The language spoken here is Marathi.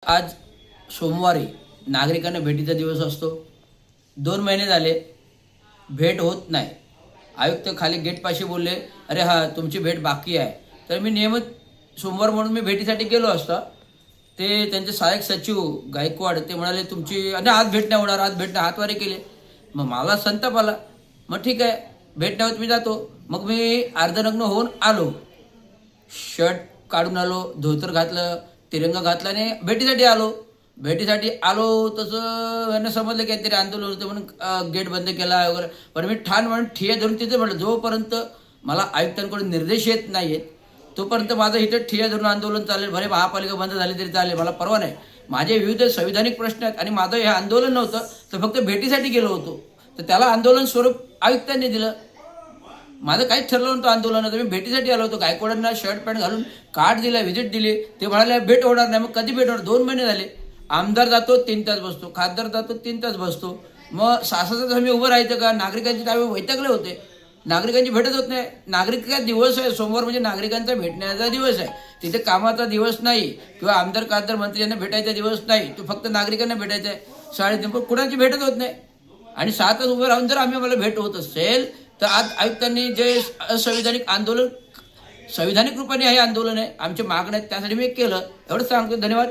आज सोमवारी नागरिकांना भेटीचा दिवस असतो. 2 महिने झाले भेट होत नाही. आयुक्त खाली गेटपाशी बोलले, अरे हा तुमची भेट बाकी आहे. तर मी नियमित सोमवार म्हणून मी भेटीसाठी गेलो असता. ते त्यांचे सहाय्यक सचिव गायकवाड ते म्हणाले तुमची आणि आज भेट नाही होणार, आज भेट नाही, हातवारे केले. मग मला संताप आला. मग ठीक आहे, भेट नाही होत, मी जातो. मग मी अर्धनग्न होऊन आलो. शर्ट काढून आलो, धोतर घातलं, तिरंगा घातला आणि भेटीसाठी आलो. तसं यांना समजलं की काहीतरी आंदोलन होतं म्हणून गेट बंद केला वगैरे. पण मी ठाण म्हणून ठिय्या धरून तिथे म्हटलं, जोपर्यंत मला आयुक्तांकडून निर्देश येत नाही आहेत तोपर्यंत माझं इथं ठिय्या धरून आंदोलन चालेल. भले महापालिका बंद झाली तरी चालेल, मला परवा नाही. माझे विविध संविधानिक प्रश्न आहेत आणि माझं हे आंदोलन नव्हतं, तर फक्त भेटीसाठी गेलो होतो. तर त्याला आंदोलन स्वरूप आयुक्तांनी दिलं. माझं काहीच ठरलं नव्हतं आंदोलनाचं. मी भेटीसाठी आलो होतो. गायकवाडांना शर्ट पॅन्ट घालून कार्ड दिला, व्हिजिट दिली. ते म्हणाले भेट होणार नाही. मग कधी भेट होणार? 2 महिने झाले. आमदार जातो 3 तास बसतो, खासदार जातो 3 तास बसतो. मग 6-6 तास आम्ही उभं राहायचं का? नागरिकांची त्यावेळी वैतागले होते. नागरिकांची भेटत होत नाही. नागरिकांचा दिवस आहे सोमवार, म्हणजे नागरिकांचा भेटण्याचा दिवस आहे. तिथे कामाचा दिवस नाही किंवा आमदार खासदार मंत्री यांना भेटायचा दिवस नाही. तो फक्त नागरिकांना भेटायचा आहे. 3:30 पण कुणाची भेटत होत नाही. आणि 6 तास उभं राहून जर आम्हाला भेट होत असेल तर आज आयुक्तांनी जे असंविधानिक आंदोलन, संविधानिक रूपाने हे आंदोलन आहे, आमच्या मागण्या आहेत, त्यासाठी मी केलं. एवढंच सांगतो. धन्यवाद.